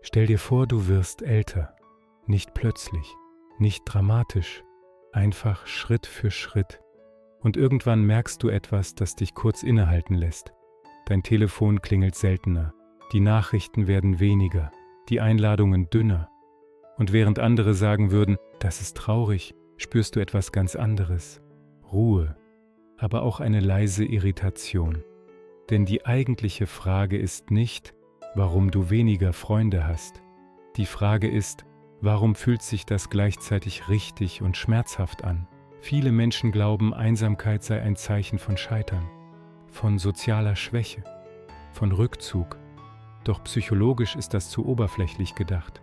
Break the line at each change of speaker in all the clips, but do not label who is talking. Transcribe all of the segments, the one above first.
Stell dir vor, du wirst älter. Nicht plötzlich, nicht dramatisch, einfach Schritt für Schritt. Und irgendwann merkst du etwas, das dich kurz innehalten lässt. Dein Telefon klingelt seltener, die Nachrichten werden weniger, die Einladungen dünner. Und während andere sagen würden, das ist traurig, spürst du etwas ganz anderes. Ruhe, aber auch eine leise Irritation. Denn die eigentliche Frage ist nicht, warum du weniger Freunde hast. Die Frage ist, warum fühlt sich das gleichzeitig richtig und schmerzhaft an? Viele Menschen glauben, Einsamkeit sei ein Zeichen von Scheitern, von sozialer Schwäche, von Rückzug. Doch psychologisch ist das zu oberflächlich gedacht.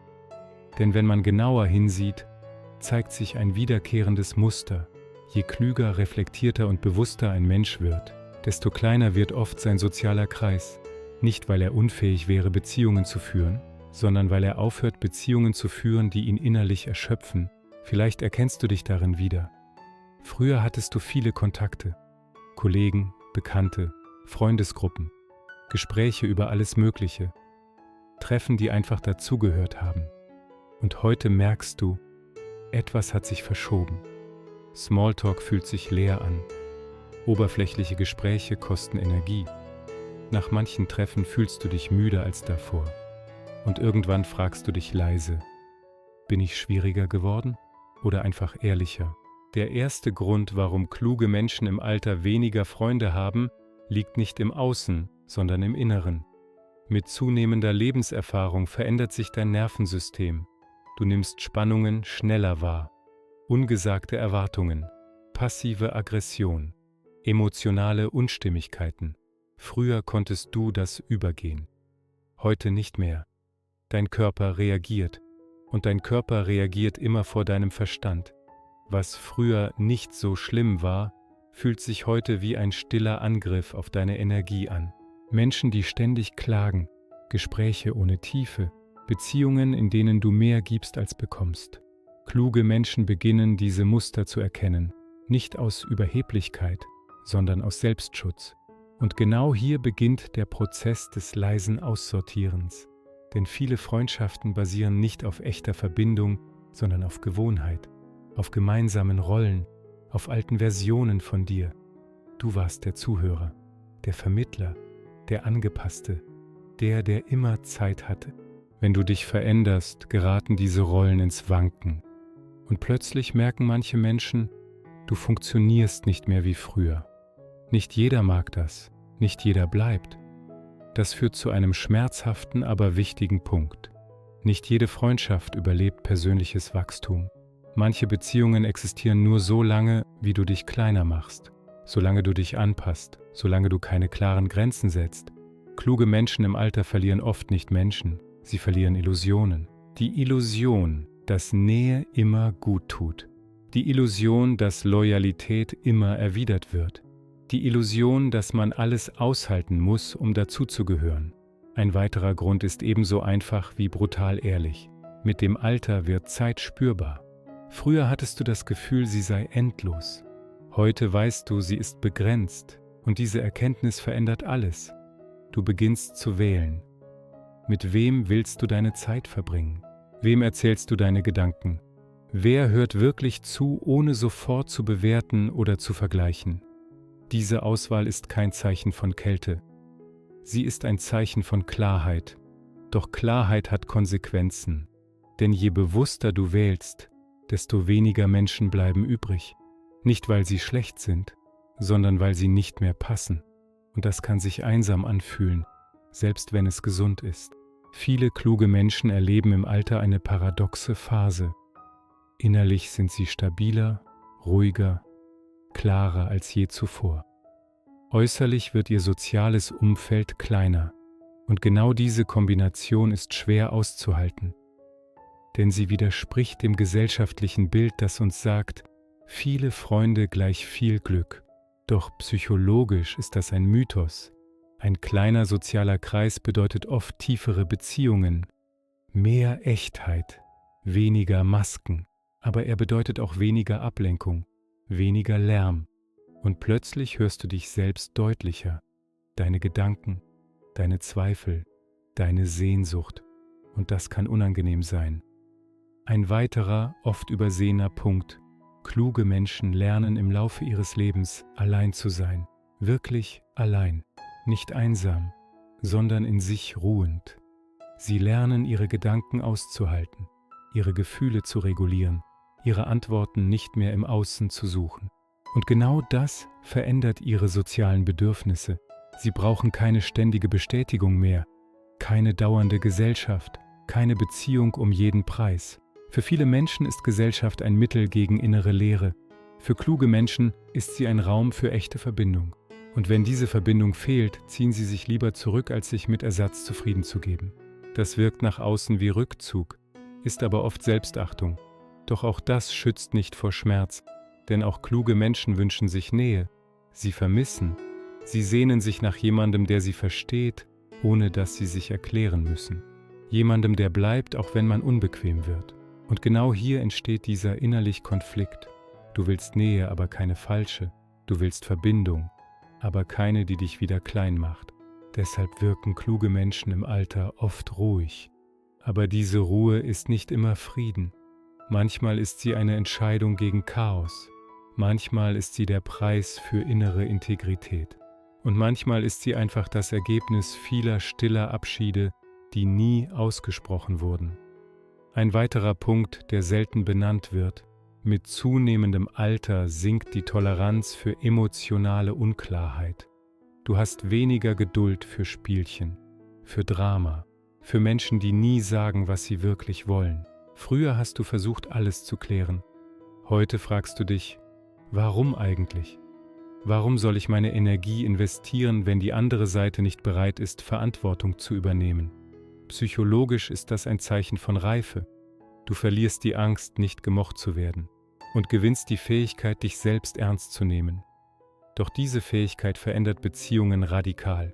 Denn wenn man genauer hinsieht, zeigt sich ein wiederkehrendes Muster. Je klüger, reflektierter und bewusster ein Mensch wird, desto kleiner wird oft sein sozialer Kreis. Nicht, weil er unfähig wäre, Beziehungen zu führen, sondern weil er aufhört, Beziehungen zu führen, die ihn innerlich erschöpfen. Vielleicht erkennst du dich darin wieder. Früher hattest du viele Kontakte, Kollegen, Bekannte, Freundesgruppen, Gespräche über alles Mögliche, Treffen, die einfach dazugehört haben. Und heute merkst du, etwas hat sich verschoben. Smalltalk fühlt sich leer an. Oberflächliche Gespräche kosten Energie. Nach manchen Treffen fühlst du dich müder als davor. Und irgendwann fragst du dich leise, bin ich schwieriger geworden oder einfach ehrlicher? Der erste Grund, warum kluge Menschen im Alter weniger Freunde haben, liegt nicht im Außen, sondern im Inneren. Mit zunehmender Lebenserfahrung verändert sich dein Nervensystem. Du nimmst Spannungen schneller wahr. Ungesagte Erwartungen, passive Aggression, emotionale Unstimmigkeiten. Früher konntest du das übergehen. Heute nicht mehr. Dein Körper reagiert. Und dein Körper reagiert immer vor deinem Verstand. Was früher nicht so schlimm war, fühlt sich heute wie ein stiller Angriff auf deine Energie an. Menschen, die ständig klagen, Gespräche ohne Tiefe, Beziehungen, in denen du mehr gibst als bekommst. Kluge Menschen beginnen, diese Muster zu erkennen, nicht aus Überheblichkeit, sondern aus Selbstschutz. Und genau hier beginnt der Prozess des leisen Aussortierens. Denn viele Freundschaften basieren nicht auf echter Verbindung, sondern auf Gewohnheit, auf gemeinsamen Rollen, auf alten Versionen von dir. Du warst der Zuhörer, der Vermittler, der Angepasste, der immer Zeit hatte. Wenn du dich veränderst, geraten diese Rollen ins Wanken. Und plötzlich merken manche Menschen, du funktionierst nicht mehr wie früher. Nicht jeder mag das, nicht jeder bleibt. Das führt zu einem schmerzhaften, aber wichtigen Punkt. Nicht jede Freundschaft überlebt persönliches Wachstum. Manche Beziehungen existieren nur so lange, wie du dich kleiner machst, solange du dich anpasst, solange du keine klaren Grenzen setzt. Kluge Menschen im Alter verlieren oft nicht Menschen, sie verlieren Illusionen. Die Illusion, dass Nähe immer gut tut. Die Illusion, dass Loyalität immer erwidert wird. Die Illusion, dass man alles aushalten muss, um dazuzugehören. Ein weiterer Grund ist ebenso einfach wie brutal ehrlich. Mit dem Alter wird Zeit spürbar. Früher hattest du das Gefühl, sie sei endlos. Heute weißt du, sie ist begrenzt. Und diese Erkenntnis verändert alles. Du beginnst zu wählen. Mit wem willst du deine Zeit verbringen? Wem erzählst du deine Gedanken? Wer hört wirklich zu, ohne sofort zu bewerten oder zu vergleichen? Diese Auswahl ist kein Zeichen von Kälte. Sie ist ein Zeichen von Klarheit. Doch Klarheit hat Konsequenzen. Denn je bewusster du wählst, desto weniger Menschen bleiben übrig. Nicht, weil sie schlecht sind, sondern weil sie nicht mehr passen. Und das kann sich einsam anfühlen, selbst wenn es gesund ist. Viele kluge Menschen erleben im Alter eine paradoxe Phase. Innerlich sind sie stabiler, ruhiger, klarer als je zuvor. Äußerlich wird ihr soziales Umfeld kleiner. Und genau diese Kombination ist schwer auszuhalten. Denn sie widerspricht dem gesellschaftlichen Bild, das uns sagt, viele Freunde gleich viel Glück. Doch psychologisch ist das ein Mythos. Ein kleiner sozialer Kreis bedeutet oft tiefere Beziehungen, mehr Echtheit, weniger Masken. Aber er bedeutet auch weniger Ablenkung, weniger Lärm. Und plötzlich hörst du dich selbst deutlicher, deine Gedanken, deine Zweifel, deine Sehnsucht. und das kann unangenehm sein. Ein weiterer, oft übersehener Punkt: Kluge Menschen lernen im Laufe ihres Lebens, allein zu sein. Wirklich allein. Nicht einsam, sondern in sich ruhend. Sie lernen, ihre Gedanken auszuhalten, ihre Gefühle zu regulieren, ihre Antworten nicht mehr im Außen zu suchen. Und genau das verändert ihre sozialen Bedürfnisse. Sie brauchen keine ständige Bestätigung mehr, keine dauernde Gesellschaft, keine Beziehung um jeden Preis. Für viele Menschen ist Gesellschaft ein Mittel gegen innere Leere. Für kluge Menschen ist sie ein Raum für echte Verbindung. Und wenn diese Verbindung fehlt, ziehen sie sich lieber zurück, als sich mit Ersatz zufrieden zu geben. Das wirkt nach außen wie Rückzug, ist aber oft Selbstachtung. Doch auch das schützt nicht vor Schmerz, denn auch kluge Menschen wünschen sich Nähe. Sie vermissen, sie sehnen sich nach jemandem, der sie versteht, ohne dass sie sich erklären müssen. Jemandem, der bleibt, auch wenn man unbequem wird. Und genau hier entsteht dieser innerliche Konflikt. Du willst Nähe, aber keine falsche. Du willst Verbindung, aber keine, die dich wieder klein macht. Deshalb wirken kluge Menschen im Alter oft ruhig. Aber diese Ruhe ist nicht immer Frieden. Manchmal ist sie eine Entscheidung gegen Chaos. Manchmal ist sie der Preis für innere Integrität. Und manchmal ist sie einfach das Ergebnis vieler stiller Abschiede, die nie ausgesprochen wurden. Ein weiterer Punkt, der selten benannt wird: Mit zunehmendem Alter sinkt die Toleranz für emotionale Unklarheit. Du hast weniger Geduld für Spielchen, für Drama, für Menschen, die nie sagen, was sie wirklich wollen. Früher hast du versucht, alles zu klären. Heute fragst du dich: Warum eigentlich? Warum soll ich meine Energie investieren, wenn die andere Seite nicht bereit ist, Verantwortung zu übernehmen? Psychologisch ist das ein Zeichen von Reife. Du verlierst die Angst, nicht gemocht zu werden, und gewinnst die Fähigkeit, dich selbst ernst zu nehmen. Doch diese Fähigkeit verändert Beziehungen radikal.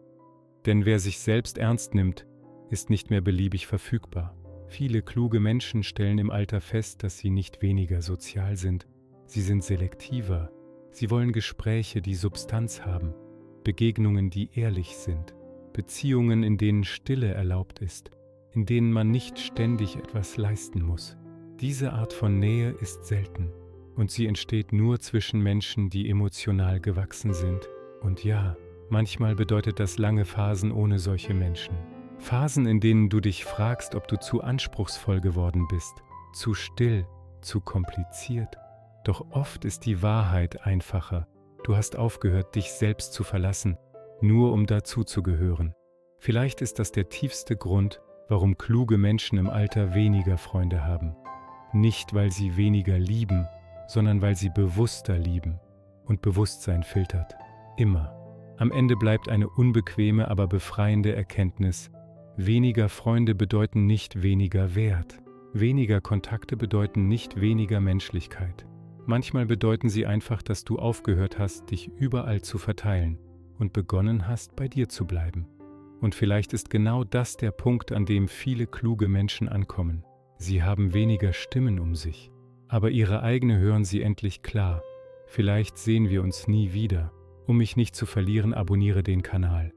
Denn wer sich selbst ernst nimmt, ist nicht mehr beliebig verfügbar. Viele kluge Menschen stellen im Alter fest, dass sie nicht weniger sozial sind. Sie sind selektiver. Sie wollen Gespräche, die Substanz haben, Begegnungen, die ehrlich sind, Beziehungen, in denen Stille erlaubt ist, in denen man nicht ständig etwas leisten muss. Diese Art von Nähe ist selten und sie entsteht nur zwischen Menschen, die emotional gewachsen sind. Und ja, manchmal bedeutet das lange Phasen ohne solche Menschen. Phasen, in denen du dich fragst, ob du zu anspruchsvoll geworden bist, zu still, zu kompliziert. Doch oft ist die Wahrheit einfacher. Du hast aufgehört, dich selbst zu verlassen, nur um dazuzugehören. Vielleicht ist das der tiefste Grund, warum kluge Menschen im Alter weniger Freunde haben. Nicht, weil sie weniger lieben, sondern weil sie bewusster lieben. Und Bewusstsein filtert. Immer. Am Ende bleibt eine unbequeme, aber befreiende Erkenntnis: Weniger Freunde bedeuten nicht weniger Wert. Weniger Kontakte bedeuten nicht weniger Menschlichkeit. Manchmal bedeuten sie einfach, dass du aufgehört hast, dich überall zu verteilen und begonnen hast, bei dir zu bleiben. Und vielleicht ist genau das der Punkt, an dem viele kluge Menschen ankommen. Sie haben weniger Stimmen um sich, aber ihre eigene hören sie endlich klar. Vielleicht sehen wir uns nie wieder. Um mich nicht zu verlieren, abonniere den Kanal.